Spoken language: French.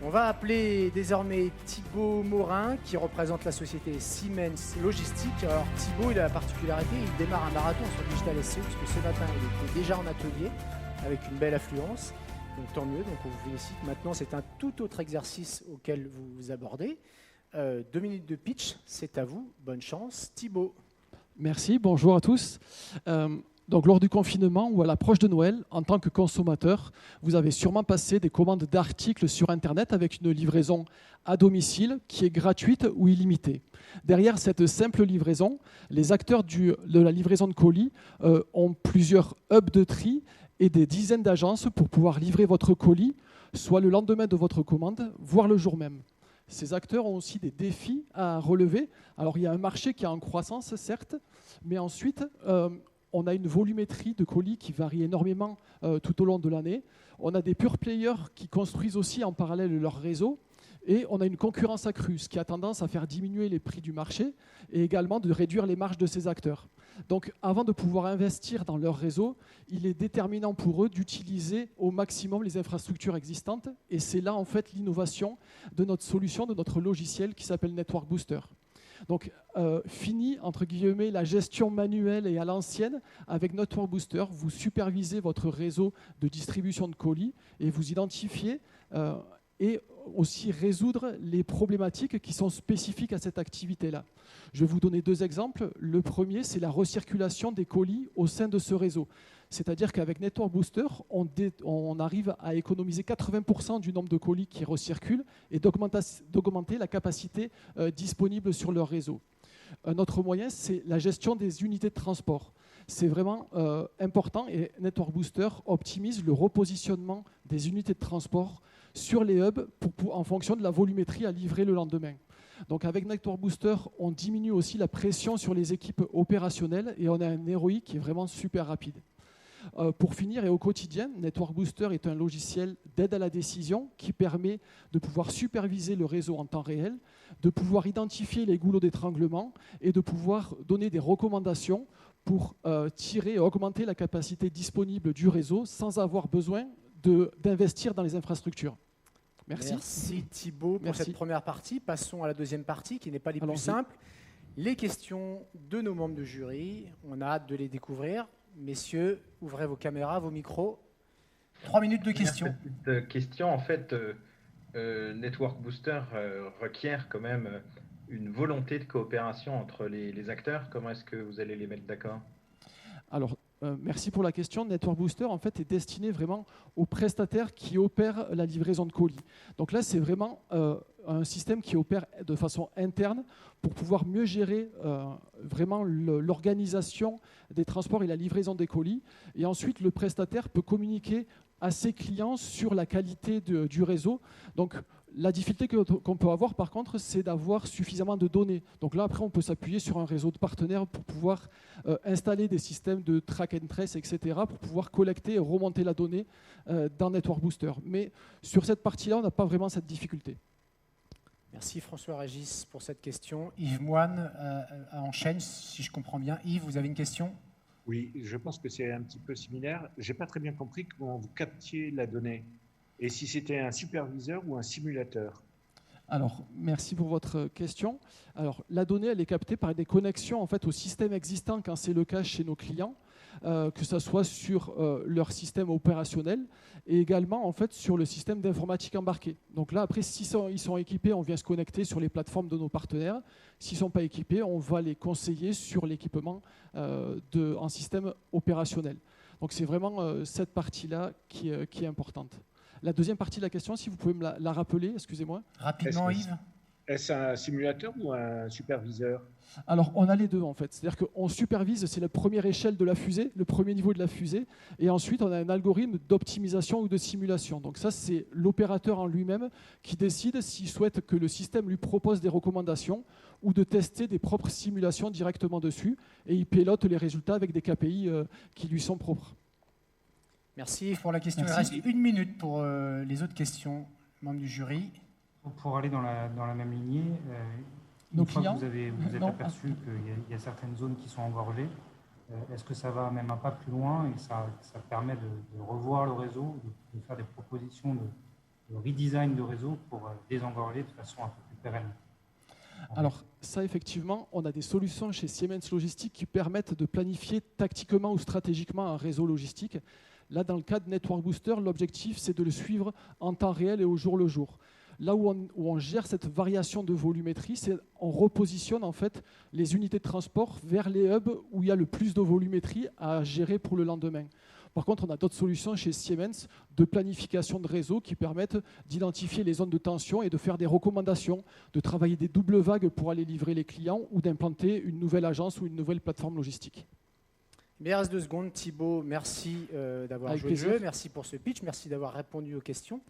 On va appeler désormais Thibaut Morin, qui représente la société Siemens Logistique. Alors Thibaut, il a la particularité, il démarre un marathon sur Digital SEO, puisque ce matin, il était déjà en atelier, avec une belle affluence. Donc tant mieux, donc on vous félicite. Maintenant, c'est un tout autre exercice auquel vous vous abordez. 2 minutes de pitch, c'est à vous. Bonne chance. Thibaut. Merci, bonjour à tous. Donc, lors du confinement ou à l'approche de Noël, en tant que consommateur, vous avez sûrement passé des commandes d'articles sur Internet avec une livraison à domicile qui est gratuite ou illimitée. Derrière cette simple livraison, les acteurs de la livraison de colis ont plusieurs hubs de tri et des dizaines d'agences pour pouvoir livrer votre colis, soit le lendemain de votre commande, voire le jour même. Ces acteurs ont aussi des défis à relever. Alors, il y a un marché qui est en croissance, certes, mais ensuite, on a une volumétrie de colis qui varie énormément tout au long de l'année. On a des pure players qui construisent aussi en parallèle leur réseau. Et on a une concurrence accrue, ce qui a tendance à faire diminuer les prix du marché et également de réduire les marges de ces acteurs. Donc, avant de pouvoir investir dans leur réseau, il est déterminant pour eux d'utiliser au maximum les infrastructures existantes. Et c'est là, en fait, l'innovation de notre solution, de notre logiciel qui s'appelle Network Booster. Donc, fini, entre guillemets, la gestion manuelle et à l'ancienne. Avec Network Booster, vous supervisez votre réseau de distribution de colis et vous identifiez et aussi résoudre les problématiques qui sont spécifiques à cette activité-là. Je vais vous donner 2 exemples. Le premier, c'est la recirculation des colis au sein de ce réseau. C'est-à-dire qu'avec Network Booster, on arrive à économiser 80% du nombre de colis qui recirculent et d'augmenter la capacité disponible sur leur réseau. Un autre moyen, c'est la gestion des unités de transport. C'est vraiment important et Network Booster optimise le repositionnement des unités de transport sur les hubs en fonction de la volumétrie à livrer le lendemain. Donc avec Network Booster, on diminue aussi la pression sur les équipes opérationnelles et on a un ROI qui est vraiment super rapide. Pour finir, et au quotidien, Network Booster est un logiciel d'aide à la décision qui permet de pouvoir superviser le réseau en temps réel, de pouvoir identifier les goulots d'étranglement et de pouvoir donner des recommandations pour tirer et augmenter la capacité disponible du réseau sans avoir besoin d'investir dans les infrastructures. Merci. Merci Thibaut pour cette première partie. Passons à la deuxième partie qui n'est pas les plus simples. Les questions de nos membres de jury. On a hâte de les découvrir. Messieurs, ouvrez vos caméras, vos micros. 3 minutes de questions. Petite question, en fait, Network Booster requiert quand même une volonté de coopération entre les acteurs. Comment est-ce que vous allez les mettre d'accord ? Alors, merci pour la question. Network Booster, en fait, est destiné vraiment aux prestataires qui opèrent la livraison de colis. Donc là, c'est vraiment un système qui opère de façon interne pour pouvoir mieux gérer vraiment l'organisation des transports et la livraison des colis. Et ensuite, le prestataire peut communiquer à ses clients sur la qualité du réseau. Donc, la difficulté qu'on peut avoir, par contre, c'est d'avoir suffisamment de données. Donc là, après, on peut s'appuyer sur un réseau de partenaires pour pouvoir installer des systèmes de track and trace, etc., pour pouvoir collecter et remonter la donnée dans Network Booster. Mais sur cette partie-là, on n'a pas vraiment cette difficulté. Merci François Régis pour cette question. Yves Moine enchaîne, si je comprends bien. Yves, vous avez une question ? Oui, je pense que c'est un petit peu similaire. Je n'ai pas très bien compris comment vous captiez la donnée. Et si c'était un superviseur ou un simulateur ? Alors, merci pour votre question. Alors, la donnée, elle est captée par des connexions en fait, au système existant quand c'est le cas chez nos clients, que ce soit sur leur système opérationnel et également en fait, sur le système d'informatique embarqué. Donc là, après, s'ils sont équipés, on vient se connecter sur les plateformes de nos partenaires. S'ils ne sont pas équipés, on va les conseiller sur l'équipement en système opérationnel. Donc, c'est vraiment cette partie-là qui est importante. La deuxième partie de la question, si vous pouvez me la rappeler, excusez-moi. Rapidement, Yves. Est-ce un simulateur ou un superviseur ? Alors, on a les deux, en fait. C'est-à-dire qu'on supervise, c'est la première échelle de la fusée, le premier niveau de la fusée. Et ensuite, on a un algorithme d'optimisation ou de simulation. Donc ça, c'est l'opérateur en lui-même qui décide s'il souhaite que le système lui propose des recommandations ou de tester des propres simulations directement dessus. Et il pilote les résultats avec des KPI qui lui sont propres. Merci pour la question. Merci. Il reste 1 minute pour les autres questions, membres du jury. Pour aller dans la même lignée, nos clients, vous êtes aperçu qu'il y a certaines zones qui sont engorgées, est-ce que ça va même un pas plus loin et ça permet de revoir le réseau, de faire des propositions de redesign de réseau pour désengorger de façon un peu plus pérenne? Alors ça, effectivement, on a des solutions chez Siemens Logistique qui permettent de planifier tactiquement ou stratégiquement un réseau logistique. Là, dans le cas de Network Booster, l'objectif, c'est de le suivre en temps réel et au jour le jour. Là où on gère cette variation de volumétrie, c'est on repositionne en fait les unités de transport vers les hubs où il y a le plus de volumétrie à gérer pour le lendemain. Par contre, on a d'autres solutions chez Siemens de planification de réseau qui permettent d'identifier les zones de tension et de faire des recommandations, de travailler des doubles vagues pour aller livrer les clients ou d'implanter une nouvelle agence ou une nouvelle plateforme logistique. Il reste 2 secondes. Thibaut, merci d'avoir Avec joué le plaisir. jeu. Merci pour ce pitch. Merci d'avoir répondu aux questions.